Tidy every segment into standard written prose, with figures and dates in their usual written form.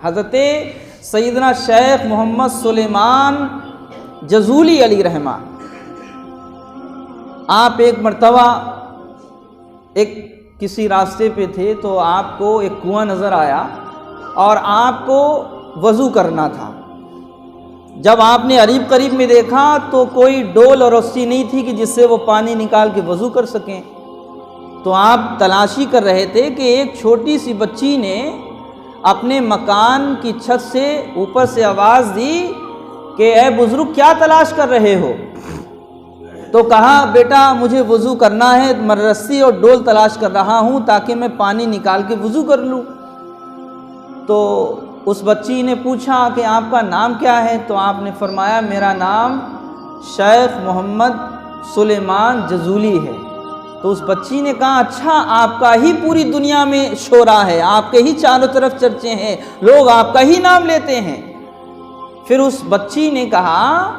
حضرت سیدنا شیخ محمد سلیمان جزولی علیہ رحمہ، آپ ایک مرتبہ ایک کسی راستے پہ تھے تو آپ کو ایک کنواں نظر آیا اور آپ کو وضو کرنا تھا۔ جب آپ نے قریب قریب میں دیکھا تو کوئی ڈول اور رسی نہیں تھی کہ جس سے وہ پانی نکال کے وضو کر سکیں، تو آپ تلاشی کر رہے تھے کہ ایک چھوٹی سی بچی نے اپنے مکان کی چھت سے اوپر سے آواز دی کہ اے بزرگ کیا تلاش کر رہے ہو؟ تو کہا بیٹا مجھے وضو کرنا ہے، میں رسی اور ڈول تلاش کر رہا ہوں تاکہ میں پانی نکال کے وضو کر لوں۔ تو اس بچی نے پوچھا کہ آپ کا نام کیا ہے؟ تو آپ نے فرمایا میرا نام شیخ محمد سلیمان جزولی ہے۔ تو اس بچی نے کہا اچھا، آپ کا ہی پوری دنیا میں شہرا ہے، آپ کے ہی چاروں طرف چرچے ہیں، لوگ آپ کا ہی نام لیتے ہیں۔ پھر اس بچی نے کہا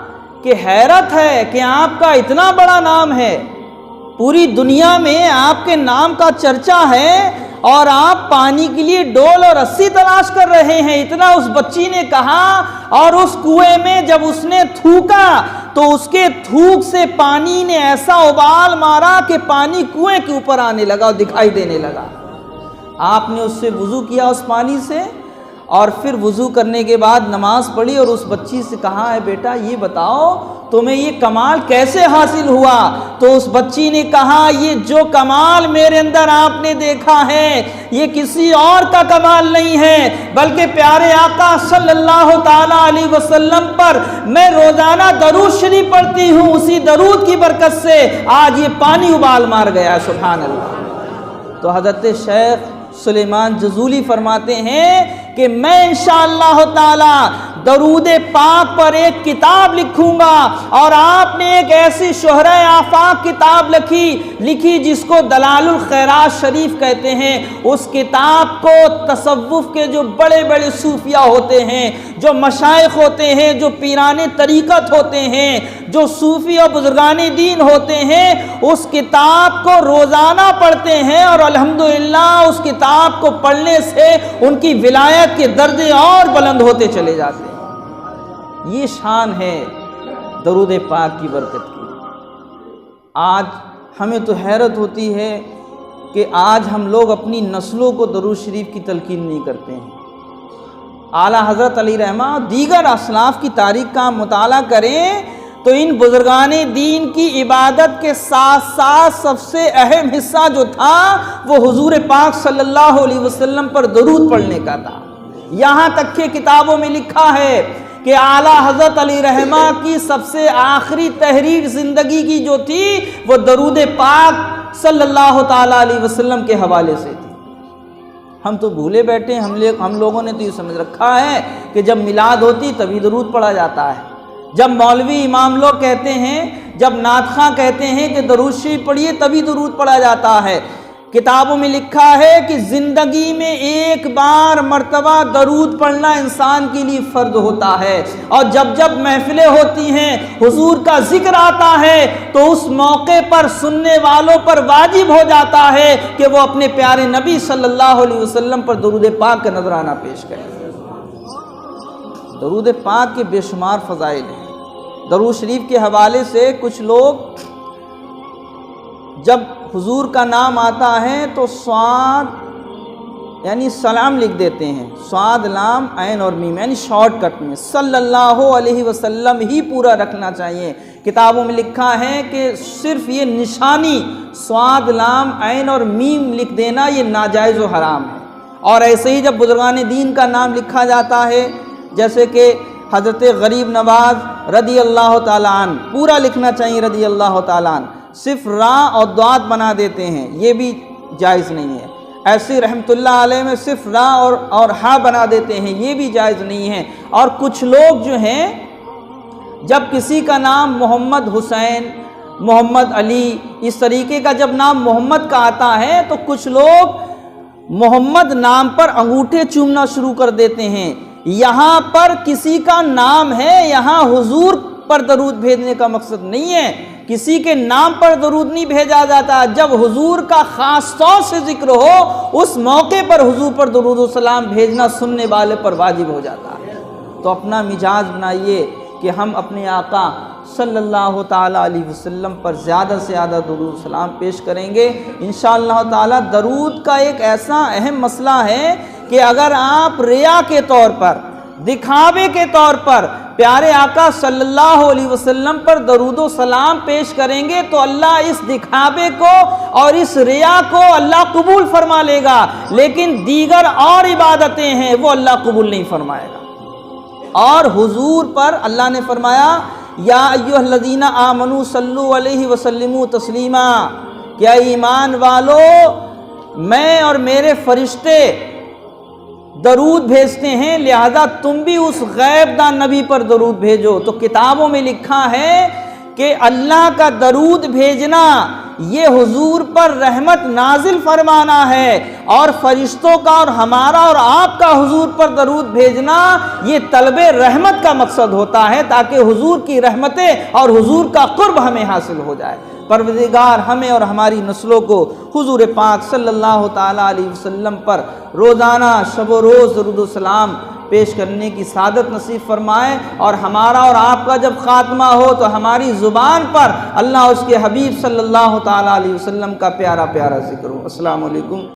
کہ حیرت ہے کہ آپ کا اتنا بڑا نام ہے، پوری دنیا میں آپ کے نام کا چرچا ہے اور آپ پانی کے لیے ڈول اور رسی تلاش کر رہے ہیں۔ اتنا اس بچی نے کہا، اور اس کنویں میں جب اس نے تھوکا تو اس کے تھوک سے پانی نے ایسا ابال مارا کہ پانی کنویں کے اوپر آنے لگا اور دکھائی دینے لگا۔ آپ نے اس سے وضو کیا اس پانی سے، اور پھر وضو کرنے کے بعد نماز پڑھی اور اس بچی سے کہا ہے بیٹا یہ بتاؤ تمہیں یہ کمال کیسے حاصل ہوا؟ تو اس بچی نے کہا یہ جو کمال میرے اندر آپ نے دیکھا ہے یہ کسی اور کا کمال نہیں ہے، بلکہ پیارے آقا صلی اللہ تعالیٰ علیہ وسلم پر میں روزانہ درود شریف پڑھتی ہوں، اسی درود کی برکت سے آج یہ پانی ابال مار گیا۔ سبحان اللہ۔ تو حضرت شیخ سلیمان جزولی فرماتے ہیں کہ میں انشاءاللہ تعالی درود پاک پر ایک کتاب لکھوں گا، اور آپ نے ایک ایسی شہرہ آفاق کتاب لکھی جس کو دلال الخیرات شریف کہتے ہیں۔ اس کتاب کو تصوف کے جو بڑے بڑے صوفیاء ہوتے ہیں، جو مشائخ ہوتے ہیں، جو پیران طریقت ہوتے ہیں، جو صوفی اور بزرگان دین ہوتے ہیں، اس کتاب کو روزانہ پڑھتے ہیں، اور الحمدللہ اس کتاب کو پڑھنے سے ان کی ولایت کے درجے اور بلند ہوتے چلے جاتے ہیں۔ یہ شان ہے درود پاک کی برکت کی۔ آج ہمیں تو حیرت ہوتی ہے کہ آج ہم لوگ اپنی نسلوں کو درود شریف کی تلقین نہیں کرتے ہیں۔ اعلیٰ حضرت علیہ رحمہ اور دیگر اسلاف کی تاریخ کا مطالعہ کریں تو ان بزرگان دین کی عبادت کے ساتھ ساتھ سب سے اہم حصہ جو تھا وہ حضور پاک صلی اللہ علیہ وسلم پر درود پڑھنے کا تھا۔ یہاں تک کہ کتابوں میں لکھا ہے کہ اعلیٰ حضرت علیہ رحمہ کی سب سے آخری تحریر زندگی کی جو تھی وہ درود پاک صلی اللہ تعالیٰ علیہ وسلم کے حوالے سے تھی۔ ہم تو بھولے بیٹھے، ہم لوگوں نے تو یہ سمجھ رکھا ہے کہ جب میلاد ہوتی تبھی درود پڑھا جاتا ہے، جب مولوی امام لوگ کہتے ہیں، جب نعت خواں کہتے ہیں کہ درود شریف پڑھیے تبھی درود پڑھا جاتا ہے۔ کتابوں میں لکھا ہے کہ زندگی میں ایک بار مرتبہ درود پڑھنا انسان کے لیے فرض ہوتا ہے، اور جب جب محفلیں ہوتی ہیں حضور کا ذکر آتا ہے تو اس موقع پر سننے والوں پر واجب ہو جاتا ہے کہ وہ اپنے پیارے نبی صلی اللہ علیہ وسلم پر درود پاک کا نذرانہ پیش کریں۔ درود پاک کے بے شمار فضائل ہیں۔ درود شریف کے حوالے سے کچھ لوگ جب حضور کا نام آتا ہے تو صاد یعنی سلام لکھ دیتے ہیں، صاد لام عین اور میم، یعنی شارٹ کٹ میں صلی اللہ علیہ وسلم ہی پورا رکھنا چاہیے۔ کتابوں میں لکھا ہے کہ صرف یہ نشانی صاد لام عین اور میم لکھ دینا یہ ناجائز و حرام ہے۔ اور ایسے ہی جب بزرگان دین کا نام لکھا جاتا ہے جیسے کہ حضرت غریب نواز رضی اللہ تعالیٰ عنہ پورا لکھنا چاہیے رضی اللہ تعالیٰ عنہ، صرف را اور دعات بنا دیتے ہیں، یہ بھی جائز نہیں ہے۔ ایسے رحمت اللہ علیہ میں صرف را اور ہا بنا دیتے ہیں، یہ بھی جائز نہیں ہے۔ اور کچھ لوگ جو ہیں جب کسی کا نام محمد حسین، محمد علی، اس طریقے کا جب نام محمد کا آتا ہے تو کچھ لوگ محمد نام پر انگوٹھے چومنا شروع کر دیتے ہیں۔ یہاں پر کسی کا نام ہے، یہاں حضور پر درود بھیجنے کا مقصد نہیں ہے، کسی کے نام پر درود نہیں بھیجا جاتا، جب حضور کا خاص طور سے ذکر ہو اس موقع پر حضور پر درود و سلام بھیجنا سننے والے پر واجب ہو جاتا ہے۔ تو اپنا مزاج بنائیے کہ ہم اپنے آقا صلی اللہ تعالیٰ علیہ وسلم پر زیادہ سے زیادہ درود و سلام پیش کریں گے انشاءاللہ تعالیٰ۔ درود کا ایک ایسا اہم مسئلہ ہے کہ اگر آپ ریا کے طور پر، دکھاوے کے طور پر پیارے آقا صلی اللہ علیہ وسلم پر درود و سلام پیش کریں گے تو اللہ اس دکھاوے کو اور اس ریا کو اللہ قبول فرما لے گا، لیکن دیگر اور عبادتیں ہیں وہ اللہ قبول نہیں فرمائے گا۔ اور حضور پر اللہ نے فرمایا یا ایھا الذین آمنوا صلوا علیہ وسلموا تسلیما، کیا ایمان والو میں اور میرے فرشتے درود بھیجتے ہیں، لہذا تم بھی اس غیب دان نبی پر درود بھیجو۔ تو کتابوں میں لکھا ہے کہ اللہ کا درود بھیجنا یہ حضور پر رحمت نازل فرمانا ہے، اور فرشتوں کا اور ہمارا اور آپ کا حضور پر درود بھیجنا یہ طلب رحمت کا مقصد ہوتا ہے، تاکہ حضور کی رحمتیں اور حضور کا قرب ہمیں حاصل ہو جائے۔ پروردگار ہمیں اور ہماری نسلوں کو حضور پاک صلی اللہ تعالیٰ علیہ وسلم پر روزانہ شب و روز درود و سلام پیش کرنے کی سعادت نصیب فرمائے، اور ہمارا اور آپ کا جب خاتمہ ہو تو ہماری زبان پر اللہ اس کے حبیب صلی اللہ تعالیٰ علیہ وسلم کا پیارا پیارا ذکر ہو۔ السلام علیکم۔